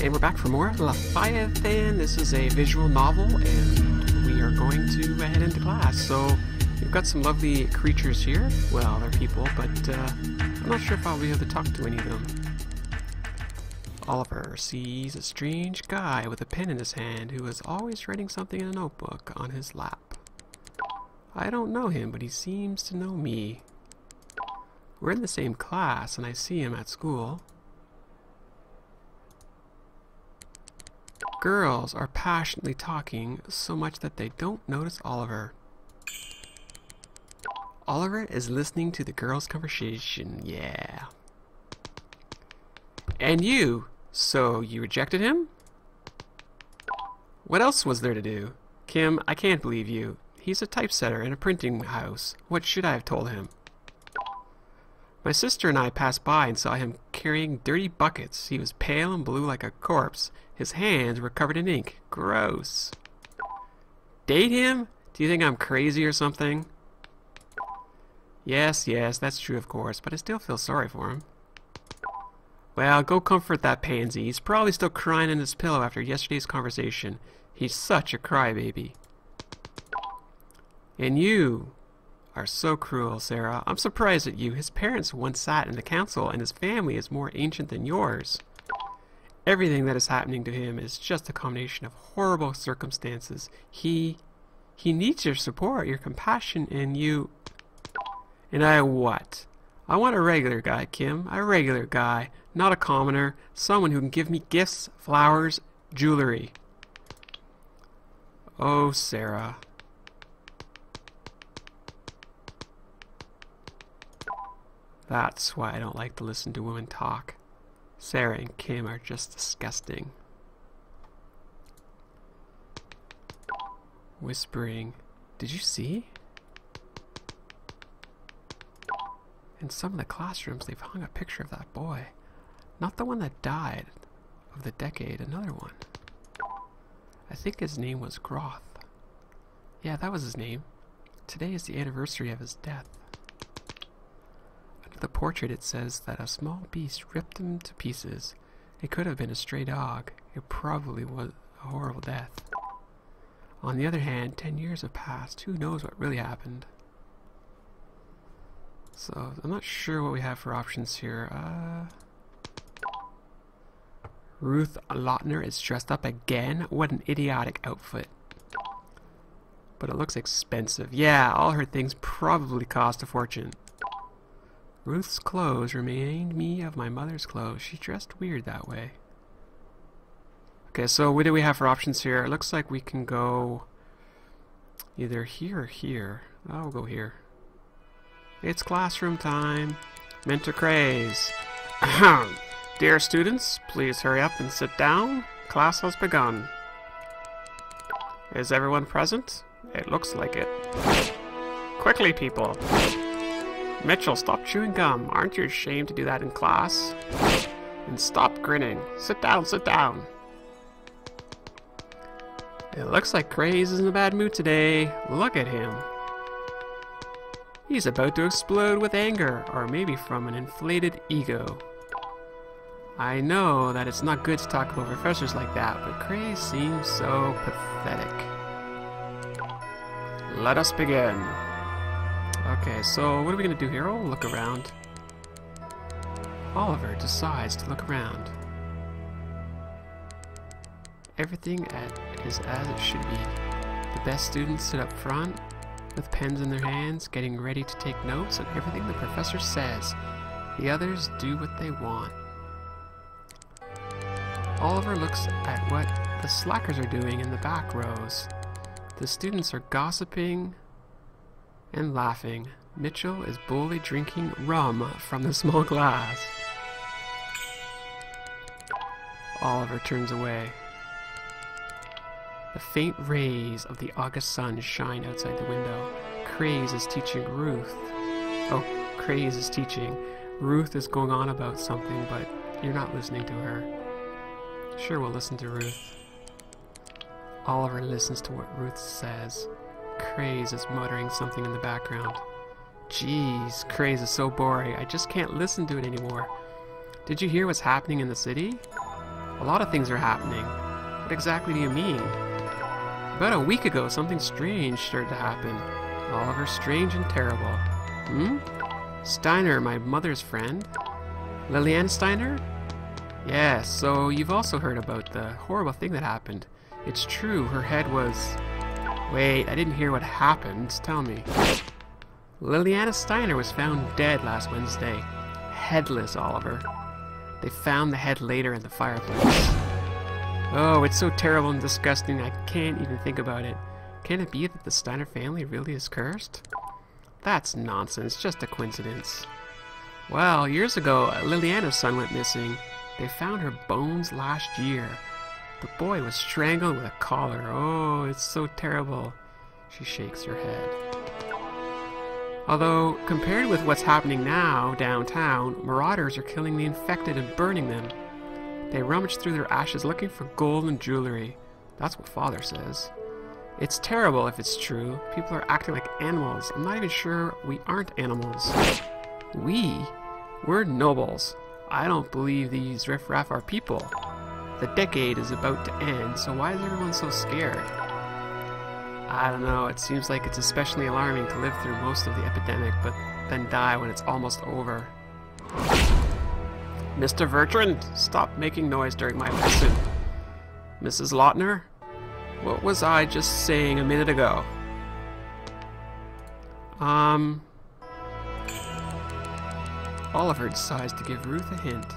And we're back for more Leviathan. This is a visual novel, and we are going to head into class. So we've got some lovely creatures here. Well, they're people, but I'm not sure if I'll be able to talk to any of them. Oliver sees a strange guy with a pen in his hand who is always writing something in a notebook on his lap. I don't know him, but he seems to know me. We're in the same class, and I see him at school. Girls are passionately talking so much that they don't notice Oliver. Oliver is listening to the girls' conversation, yeah. And you? So you rejected him? What else was there to do? Kim, I can't believe you. He's a typesetter in a printing house. What should I have told him? My sister and I passed by and saw him carrying dirty buckets. He was pale and blue like a corpse. His hands were covered in ink. Gross. Date him? Do you think I'm crazy or something? Yes, that's true, of course, but I still feel sorry for him. Well, go comfort that pansy. He's probably still crying in his pillow after yesterday's conversation. He's such a crybaby. And you are so cruel, Sarah. I'm surprised at you. His parents once sat in the council, and his family is more ancient than yours. Everything that is happening to him is just a combination of horrible circumstances. He needs your support, your compassion, and you... And I what? I want a regular guy, Kim. A regular guy. Not a commoner. Someone who can give me gifts, flowers, jewelry. Oh, Sarah. That's why I don't like to listen to women talk. Sarah and Kim are just disgusting. Whispering. Did you see? In some of the classrooms, they've hung a picture of that boy. Not the one that died of the decade, another one. I think his name was Groth. Yeah, that was his name. Today is the anniversary of his death. Under the portrait it says that a small beast ripped him to pieces. It could have been a stray dog. It probably was a horrible death. On the other hand, 10 years have passed. Who knows what really happened? So, I'm not sure what we have for options here. Ruth Lautner is dressed up again? What an idiotic outfit. But it looks expensive. Yeah, all her things probably cost a fortune. Ruth's clothes remind me of my mother's clothes. She dressed weird that way. Okay, so what do we have for options here? It looks like we can go either here or here. I'll go here. It's classroom time. Mentor craze. Ahem. Dear students, please hurry up and sit down. Class has begun. Is everyone present? It looks like it. Quickly, people. Mitchell, stop chewing gum. Aren't you ashamed to do that in class? And stop grinning. Sit down, sit down. It looks like Craze is in a bad mood today. Look at him. He's about to explode with anger, or maybe from an inflated ego. I know that it's not good to talk about professors like that, but Craze seems so pathetic. Let us begin. Okay, so what are we going to do here? Oh, look around. Oliver decides to look around. Everything is as it should be. The best students sit up front, with pens in their hands, getting ready to take notes on everything the professor says. The others do what they want. Oliver looks at what the slackers are doing in the back rows. The students are gossiping and laughing. Mitchell is boldly drinking rum from the small glass. Oliver turns away. The faint rays of the August sun shine outside the window. Craze is teaching Ruth. Oh, Craze is teaching. Ruth is going on about something, but you're not listening to her. Sure, we'll listen to Ruth. Oliver listens to what Ruth says. Craze is muttering something in the background. Jeez, Craze is so boring. I just can't listen to it anymore. Did you hear what's happening in the city? A lot of things are happening. What exactly do you mean? About a week ago, something strange started to happen. Oliver, strange and terrible. Hmm? Steiner, my mother's friend? Lillian Steiner? Yes, so you've also heard about the horrible thing that happened. It's true, her head was... Wait, I didn't hear what happened. Tell me. Liliana Steiner was found dead last Wednesday. Headless, Oliver. They found the head later in the fireplace. Oh, it's so terrible and disgusting I can't even think about it. Can it be that the Steiner family really is cursed? That's nonsense, just a coincidence. Well, years ago, Liliana's son went missing. They found her bones last year. The boy was strangled with a collar. Oh, it's so terrible. She shakes her head. Although, compared with what's happening now downtown, marauders are killing the infected and burning them. They rummage through their ashes looking for gold and jewelry. That's what Father says. It's terrible if it's true. People are acting like animals. I'm not even sure we aren't animals. We're nobles. I don't believe these riffraff are people. The decade is about to end, so why is everyone so scared? I don't know, it seems like it's especially alarming to live through most of the epidemic, but then die when it's almost over. Mr. Vertran, stop making noise during my lesson. Mrs. Lautner? What was I just saying a minute ago? Oliver decides to give Ruth a hint.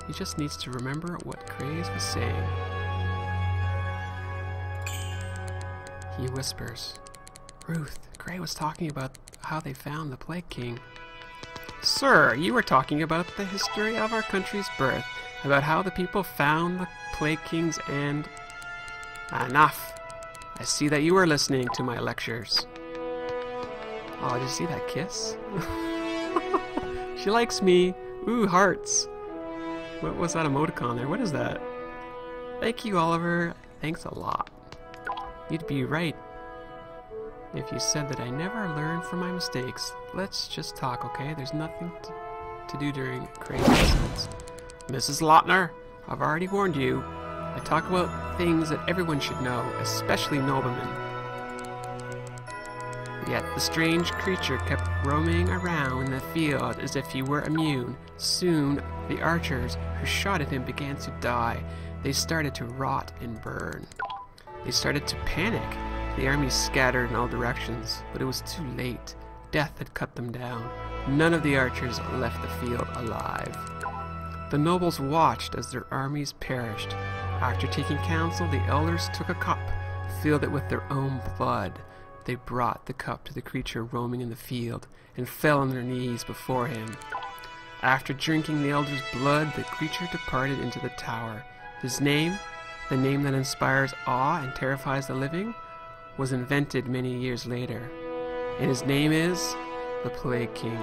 He just needs to remember what Craze was saying. He whispers, Ruth, Gray was talking about how they found the Plague King. Sir, you were talking about the history of our country's birth, about how the people found the Plague Kings and... Enough! I see that you were listening to my lectures. Oh, did you see that kiss? She likes me. Ooh, hearts. What was that emoticon there? What is that? Thank you, Oliver. Thanks a lot. You'd be right if you said that I never learned from my mistakes. Let's just talk, okay? There's nothing to do during crazy lessons. Mrs. Lautner, I've already warned you. I talk about things that everyone should know, especially noblemen. Yet the strange creature kept roaming around in the field as if he were immune. Soon, the archers who shot at him began to die. They started to rot and burn. They started to panic. The army scattered in all directions, but it was too late. Death had cut them down. None of the archers left the field alive. The nobles watched as their armies perished. After taking counsel, the elders took a cup, filled it with their own blood. They brought the cup to the creature roaming in the field, and fell on their knees before him. After drinking the elder's blood, the creature departed into the tower. His name, the name that inspires awe and terrifies the living, was invented many years later. And his name is the Plague King.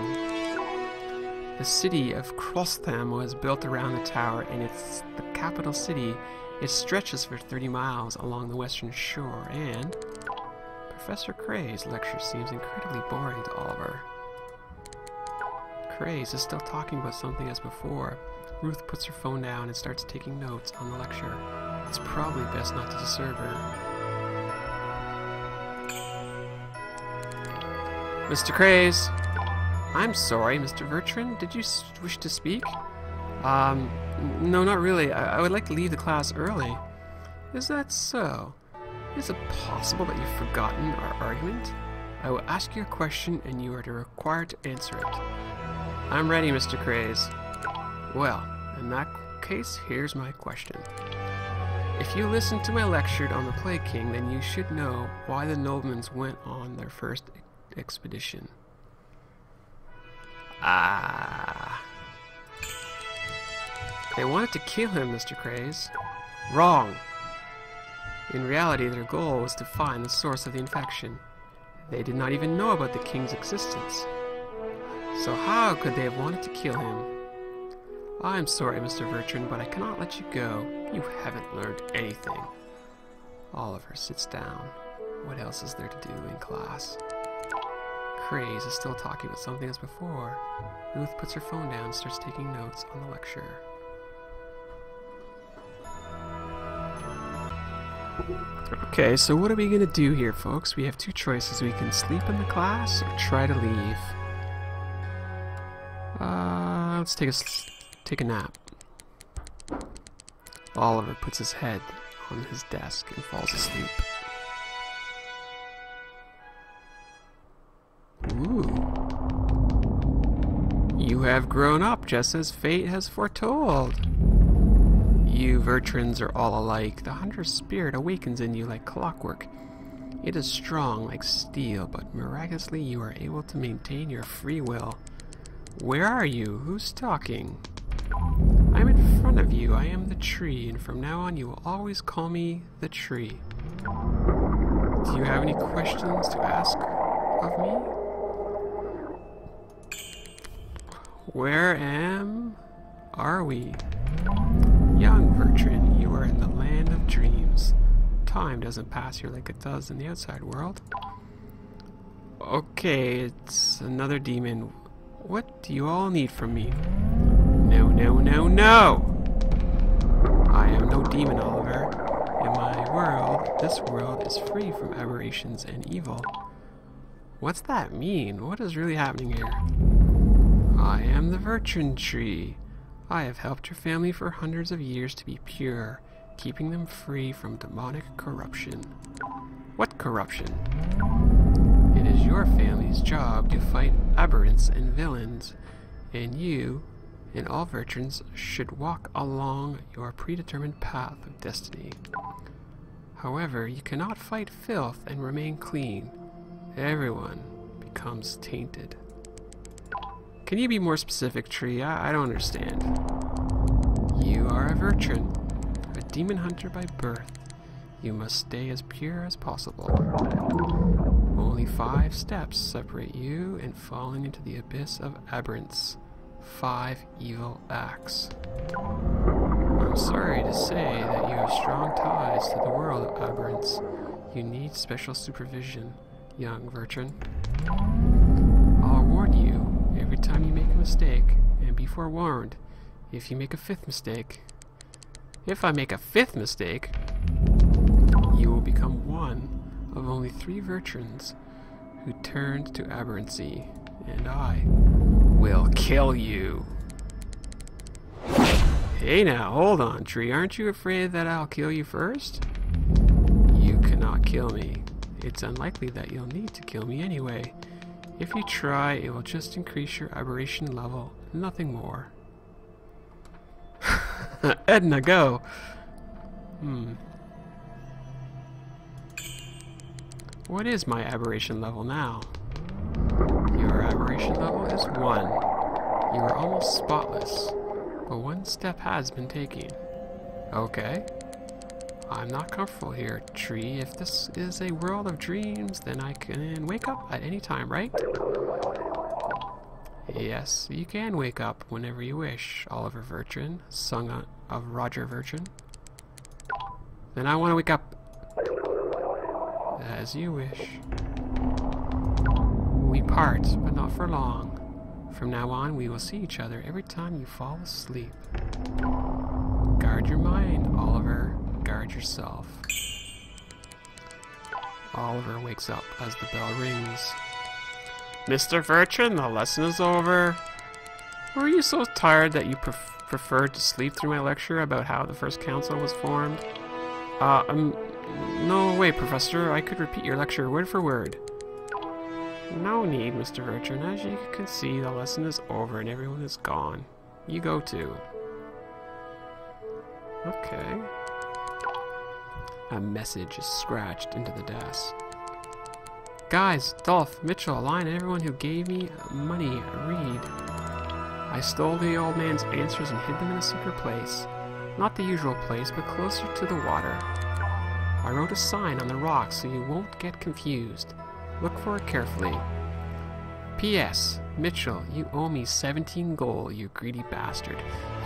The city of Crostham was built around the tower, and it's the capital city. It stretches for 30 miles along the western shore, and Professor Craze's lecture seems incredibly boring to Oliver. Craze is still talking about something as before. Ruth puts her phone down and starts taking notes on the lecture. It's probably best not to disturb her. Mr. Craze! I'm sorry, Mr. Vertran. Did you wish to speak? No, not really. I would like to leave the class early. Is that so? Is it possible that you've forgotten our argument? I will ask you a question and you are required to answer it. I'm ready, Mr. Craze. Well, in that case, here's my question. If you listened to my lecture on the Plague King, then you should know why the noblemen went on their first expedition. They wanted to kill him, Mr. Craze. Wrong. In reality, their goal was to find the source of the infection. They did not even know about the king's existence. So how could they have wanted to kill him? I'm sorry, Mr. Vertran, but I cannot let you go. You haven't learned anything. Oliver sits down. What else is there to do in class? Craze is still talking about something as before. Ruth puts her phone down and starts taking notes on the lecture. Okay, so what are we gonna do here, folks? We have two choices. We can sleep in the class or try to leave. Let's take a nap. Oliver puts his head on his desk and falls asleep. Ooh. You have grown up just as fate has foretold. You Vertrans are all alike. The hunter's spirit awakens in you like clockwork. It is strong like steel, but miraculously you are able to maintain your free will. Where are you? Who's talking? I'm in front of you. I am the tree, and from now on you will always call me the tree. Do you have any questions to ask of me? Where are we? Young Vertran, you are in the land of dreams. Time doesn't pass here like it does in the outside world. Okay, it's another demon. What do you all need from me? No, no, no, no! I am no demon, Oliver. In my world, this world is free from aberrations and evil. What's that mean? What is really happening here? I am the Vertran tree. I have helped your family for hundreds of years to be pure, keeping them free from demonic corruption. What corruption? It is your family's job to fight aberrants and villains, and you and all Vertrans should walk along your predetermined path of destiny. However, you cannot fight filth and remain clean. Everyone becomes tainted. Can you be more specific, Tree? I don't understand. You are a Vertran, a demon hunter by birth. You must stay as pure as possible. Only 5 steps separate you and falling into the abyss of aberrants. 5 evil acts. I'm sorry to say that you have strong ties to the world of aberrants. You need special supervision, young Vertran. I'll warn you every time you make a mistake, and be forewarned if you make a 5th mistake. If I make a 5th mistake, you will become one of only 3 Vertrans who turned to aberrancy, and I will kill you. Hey now, hold on, Tree. Aren't you afraid that I'll kill you first? You cannot kill me. It's unlikely that you'll need to kill me anyway. If you try, it will just increase your aberration level, nothing more. Edna, go! What is my aberration level now? Your aberration level is 1. You are almost spotless, but 1 step has been taken. Okay. I'm not comfortable here, Tree. If this is a world of dreams, then I can wake up at any time, right? Yes, you can wake up whenever you wish, Oliver Vertran, son of Roger Vertran. Then I want to wake up as you wish. We part, but not for long. From now on, we will see each other every time you fall asleep. Guard your mind, Oliver. Guard yourself. Oliver wakes up as the bell rings. Mr. Vertran, the lesson is over. Were you so tired that you preferred to sleep through my lecture about how the first council was formed? No way, Professor. I could repeat your lecture word for word. No need, Mr. Vertran. As you can see, the lesson is over and everyone is gone. You go too. Okay. A message is scratched into the desk. Guys, Dolph, Mitchell, Lion, and everyone who gave me money, read. I stole the old man's answers and hid them in a secret place. Not the usual place, but closer to the water. I wrote a sign on the rock so you won't get confused. Look for it carefully. P.S. Mitchell, you owe me 17 gold, you greedy bastard.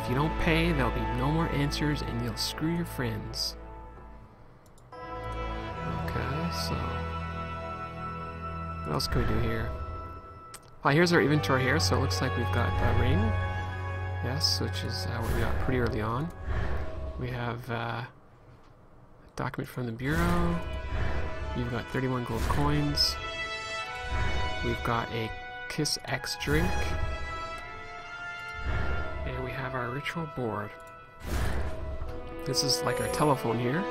If you don't pay, there'll be no more answers and you'll screw your friends. Okay, so what else can we do here? Here's our inventory here, so it looks like we've got a ring. Yes, which is what we got pretty early on. We have Document from the Bureau. You've got 31 gold coins. We've got a Kiss X drink. And we have our ritual board. This is like our telephone here.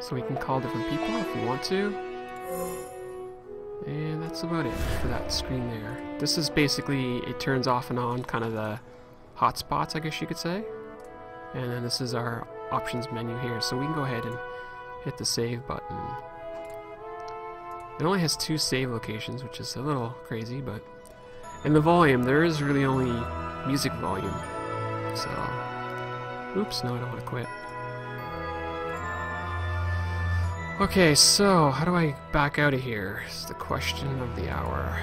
So we can call different people if we want to. And that's about it for that screen there. This is basically, it turns off and on kind of the hotspots, I guess you could say. And then this is our options menu here. So we can go ahead and hit the save button. It only has 2 save locations, which is a little crazy, but in the volume, there is really only music volume. So, oops, no, I don't want to quit. Okay, so how do I back out of here? Is the question of the hour.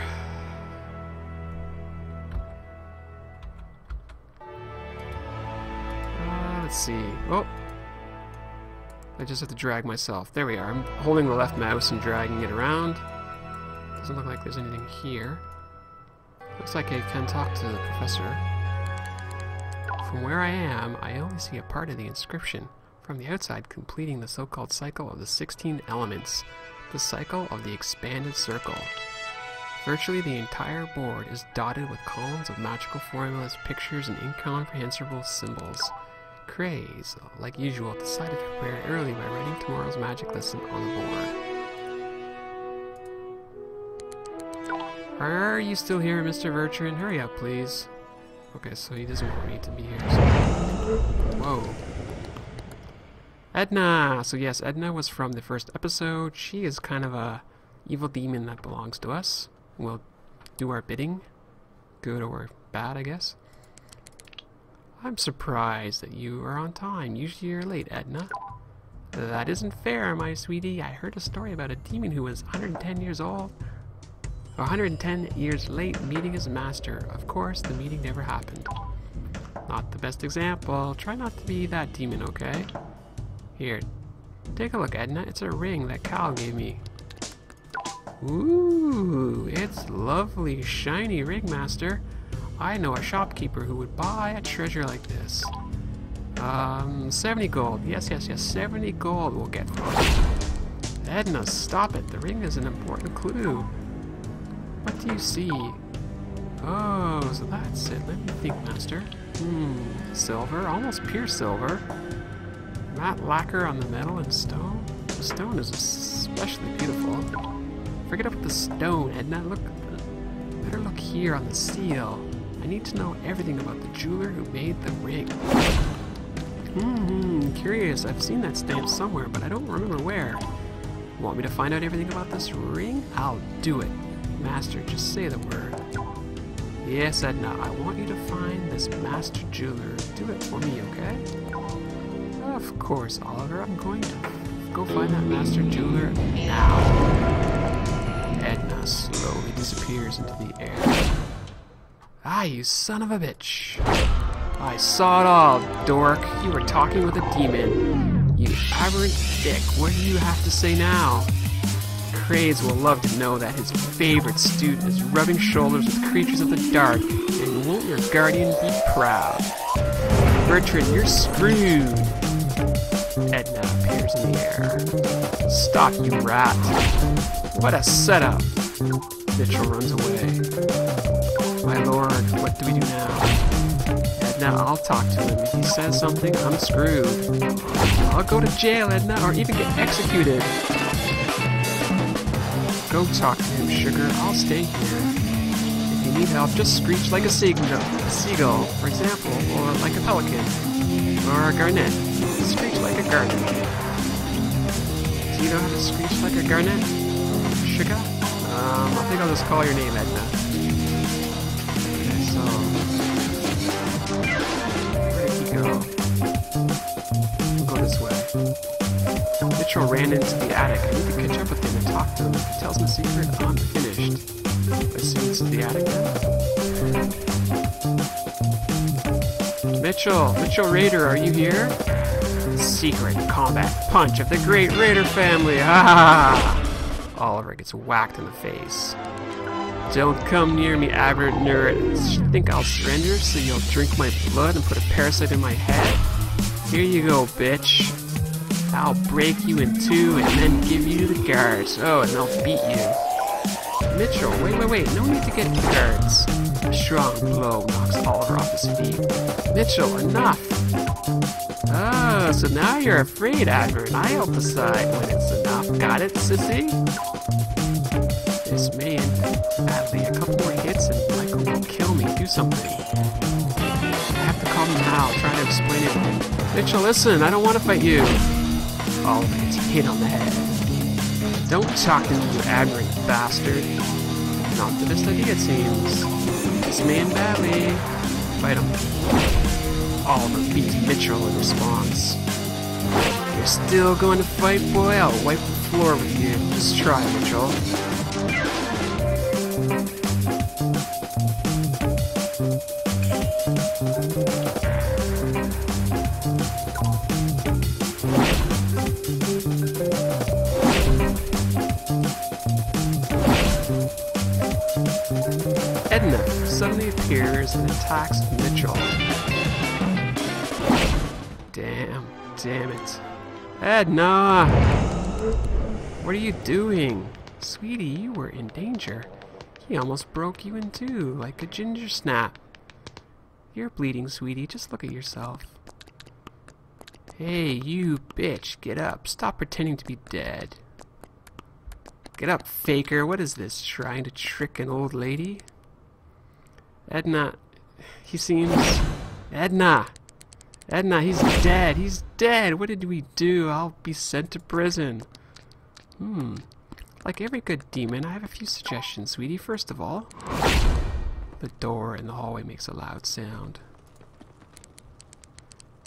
Let's see. Oh, I just have to drag myself. There we are. I'm holding the left mouse and dragging it around. Doesn't look like there's anything here. Looks like I can talk to the professor. From where I am, I only see a part of the inscription. From the outside, completing the so-called cycle of the 16 elements. The cycle of the expanded circle. Virtually the entire board is dotted with columns of magical formulas, pictures, and incomprehensible symbols. Craze, like usual, decided to prepare early by writing tomorrow's magic lesson on the board. Are you still here, Mr. Vertran? Hurry up, please. Okay, so he doesn't want me to be here. So... Whoa. Edna! So yes, Edna was from the first episode. She is kind of a evil demon that belongs to us. We'll do our bidding. Good or bad, I guess. I'm surprised that you are on time. Usually you're late, Edna. That isn't fair, my sweetie. I heard a story about a demon who was 110 years old. 110 years late meeting his master. Of course, the meeting never happened. Not the best example. Try not to be that demon, okay? Here, take a look, Edna. It's a ring that Kael gave me. Ooh, it's lovely, shiny ring, master. I know a shopkeeper who would buy a treasure like this. 70 gold. Yes, 70 gold we'll get for it. Edna, stop it. The ring is an important clue. What do you see? Oh, so that's it. Let me think, master. Silver, almost pure silver. Matte lacquer on the metal and stone. The stone is especially beautiful. Forget about the stone, Edna. Better look here on the seal. I need to know everything about the jeweler who made the ring. Curious. I've seen that stamp somewhere, but I don't remember where. Want me to find out everything about this ring? I'll do it. Master, just say the word. Yes, Edna, I want you to find this master jeweler. Do it for me, okay? Of course, Oliver. I'm going to go find that master jeweler now. Edna slowly disappears into the air. Ah, you son of a bitch. I saw it all, dork. You were talking with a demon. You aberrant dick. What do you have to say now? Craze will love to know that his favorite student is rubbing shoulders with creatures of the dark, and won't your guardian be proud? Vertran, you're screwed. Edna appears in the air. Stop, you rat. What a setup. Mitchell runs away. My lord, what do we do now? Edna, I'll talk to him. If he says something, I'm screwed. I'll go to jail, Edna, or even get executed. Go talk to him, sugar. I'll stay here. If you need help, just screech like a seagull, for example, or like a pelican, or a garnet. Screech like a garnet. Do you know how to screech like a garnet? Sugar? I think I'll just call your name Edna. Okay, so... where did he go? We'll go this way. Mitchell ran into the attic. I need to catch up with him and talk to him. If he tells me a secret, I'm finished. I assume this is the attic then? Mitchell Raider, are you here? Secret combat punch of the great Raider family. Ha ha! Oliver gets whacked in the face. Don't come near me, aberrant nerd. Think I'll surrender so you'll drink my blood and put a parasite in my head? Here you go, bitch. I'll break you in two and then give you to the guards. Oh, and they'll beat you. Mitchell, wait. No need to get to the guards. A strong blow knocks Oliver off his feet. Mitchell, enough! Oh, so now you're afraid, Admiral, and I'll decide when it's enough. Got it, sissy? This man, badly, a couple more hits and Michael will kill me. Do something. I have to call him now, try to explain it. Mitchell, listen, I don't want to fight you. Oliver gets hit on the head. Don't talk to me, you Admiral, bastard. An optimist idea, it seems. This man badly. Fight him. Oliver beats Mitchell in response. You're still going to fight, boy? I'll wipe the floor with you. Just try, Mitchell. Edna suddenly appears and attacks Mitchell. Damn it. Edna! What are you doing? Sweetie, you were in danger. He almost broke you in two, like a ginger snap. You're bleeding, sweetie. Just look at yourself. Hey, you bitch. Get up. Stop pretending to be dead. Get up, faker. What is this? Trying to trick an old lady? Edna, he seems... Edna, he's dead. He's dead. What did we do? I'll be sent to prison. Like every good demon, I have a few suggestions, sweetie. First of all, the door in the hallway makes a loud sound.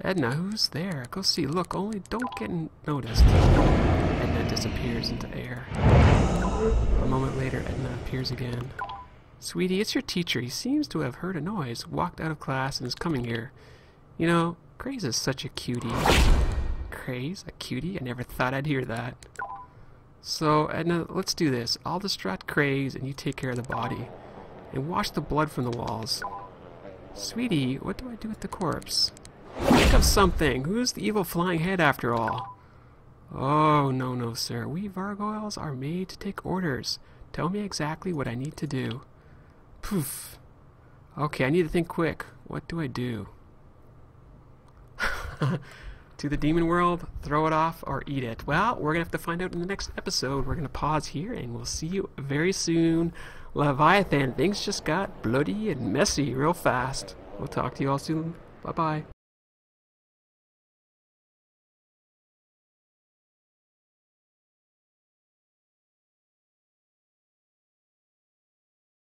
Edna, who's there? Go see. Look, only don't get noticed. Edna disappears into air. A moment later, Edna appears again. Sweetie, it's your teacher. He seems to have heard a noise, walked out of class, and is coming here. You know, Craze is such a cutie. Craze? A cutie? I never thought I'd hear that. So, Edna, let's do this. I'll distract Craze, and you take care of the body. And wash the blood from the walls. Sweetie, what do I do with the corpse? Think of something. Who's the evil flying head after all? Oh, no, sir. We vargoiles are made to take orders. Tell me exactly what I need to do. Poof. Okay, I need to think quick. What do I do? To the demon world, throw it off, or eat it? Well, we're going to have to find out in the next episode. We're going to pause here, and we'll see you very soon. Leviathan, things just got bloody and messy real fast. We'll talk to you all soon. Bye-bye.